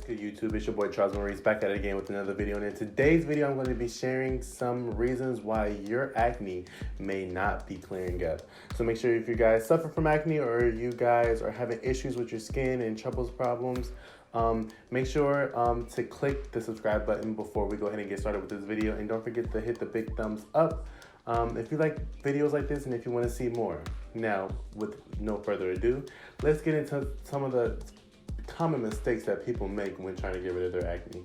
Good YouTube, it's your boy CHARLESMAURICE back at it again with another video, and in today's video I'm going to be sharing some reasons why your acne may not be clearing up. So make sure if you guys suffer from acne or you guys are having issues with your skin and troubles, problems, make sure to click the subscribe button before we go ahead and get started with this video, and don't forget to hit the big thumbs up if you like videos like this and if you want to see more. Now, with no further ado, let's get into some of the common mistakes that people make when trying to get rid of their acne.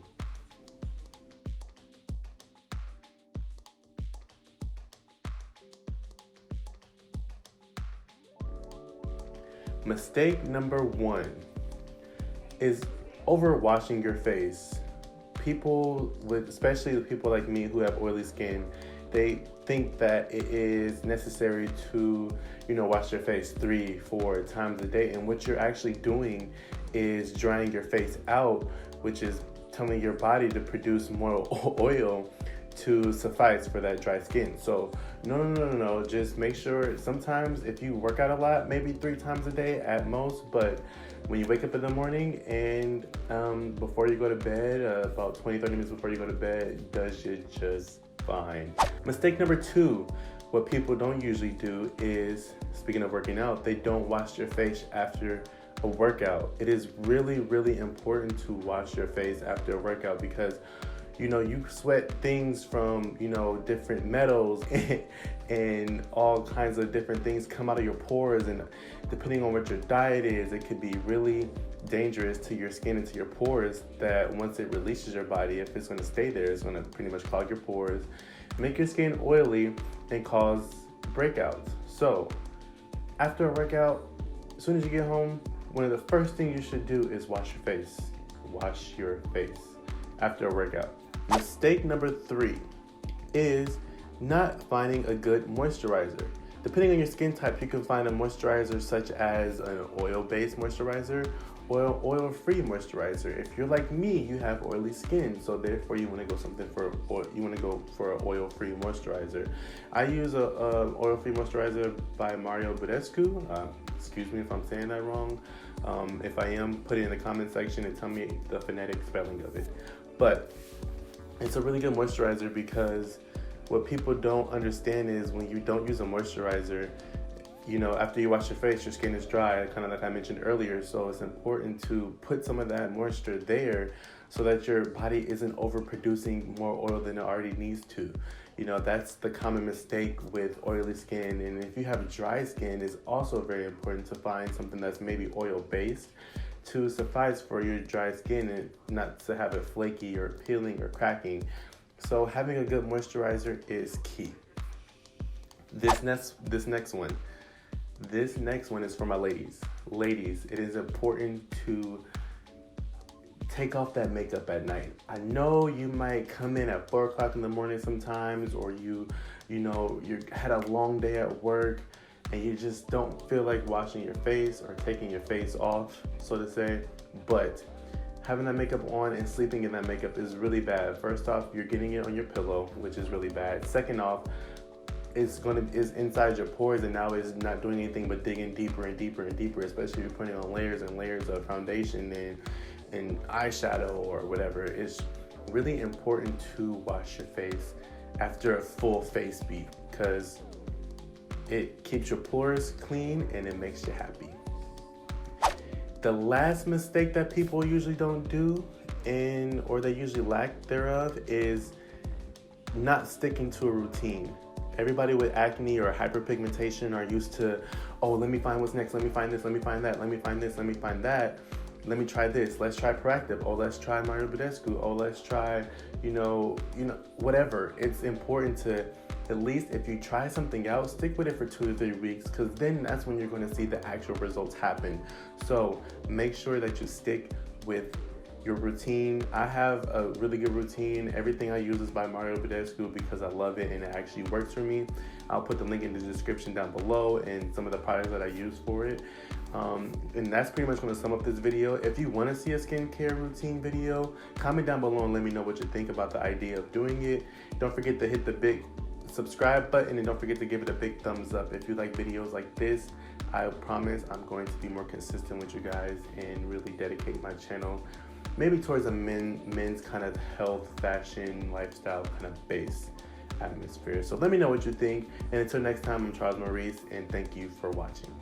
Mistake number one is overwashing your face. People especially the people like me who have oily skin, they think that it is necessary to, wash your face 3-4 times a day. And what you're actually doing is drying your face out, which is telling your body to produce more oil to suffice for that dry skin. So no, just make sure sometimes if you work out a lot, maybe 3 times a day at most, but when you wake up in the morning and before you go to bed, about 20-30 minutes before you go to bed, it does you just fine. Mistake number 2, what people don't usually do is, speaking of working out, they don't wash your face after a workout. It is really important to wash your face after a workout because you sweat things from different metals and all kinds of different things come out of your pores, and depending on what your diet is, it could be really dangerous to your skin and to your pores, that once it releases your body, if it's going to stay there, it's going to pretty much clog your pores, make your skin oily, and cause breakouts. So after a workout, as soon as you get home, one of the first things you should do is wash your face. Wash your face after a workout. Mistake number 3 is not finding a good moisturizer. Depending on your skin type, you can find a moisturizer such as an oil-based moisturizer or oil-free moisturizer. If you're like me, you have oily skin, so therefore you want to go for an oil-free moisturizer. I use a oil-free moisturizer by BADESCU. Excuse me if I'm saying that wrong. If I am, put it in the comment section and tell me the phonetic spelling of it. But it's a really good moisturizer because what people don't understand is when you don't use a moisturizer, after you wash your face, your skin is dry, kind of like I mentioned earlier. So it's important to put some of that moisture there so that your body isn't overproducing more oil than it already needs to. That's the common mistake with oily skin. And if you have dry skin, it's also very important to find something that's maybe oil-based to suffice for your dry skin and not to have it flaky or peeling or cracking. So having a good moisturizer is key. This next one is for my ladies. Ladies, it is important to take off that makeup at night. I know you might come in at 4 o'clock in the morning sometimes, or you had a long day at work and you just don't feel like washing your face or taking your face off, so to say. But having that makeup on and sleeping in that makeup is really bad. First off, you're getting it on your pillow, which is really bad. Second off, it's inside your pores, and now it's not doing anything but digging deeper and deeper and deeper, especially if you're putting on layers and layers of foundation and eyeshadow or whatever. It's really important to wash your face after a full face beat because it keeps your pores clean and it makes you happy. The last mistake that people usually don't do or they usually lack thereof is not sticking to a routine. Everybody with acne or hyperpigmentation are used to, let me find what's next, let me find this, let me find that, let me find this, let me find that. Let me try this. Let's try Proactive. Let's try BADESCU. Let's try, whatever. It's important to, at least if you try something out, stick with it for 2 to 3 weeks, because then that's when you're going to see the actual results happen. So make sure that you stick with your routine. I have a really good routine. Everything I use is by BADESCU because I love it and it actually works for me. I'll put the link in the description down below and some of the products that I use for it. And that's pretty much going to sum up this video. If you want to see a skincare routine video, comment down below and let me know what you think about the idea of doing it. Don't forget to hit the big subscribe button and don't forget to give it a big thumbs up if you like videos like this. I promise I'm going to be more consistent with you guys and really dedicate my channel maybe towards a men's kind of health, fashion, lifestyle kind of base atmosphere. So let me know what you think. And until next time, I'm Charles Maurice, and thank you for watching.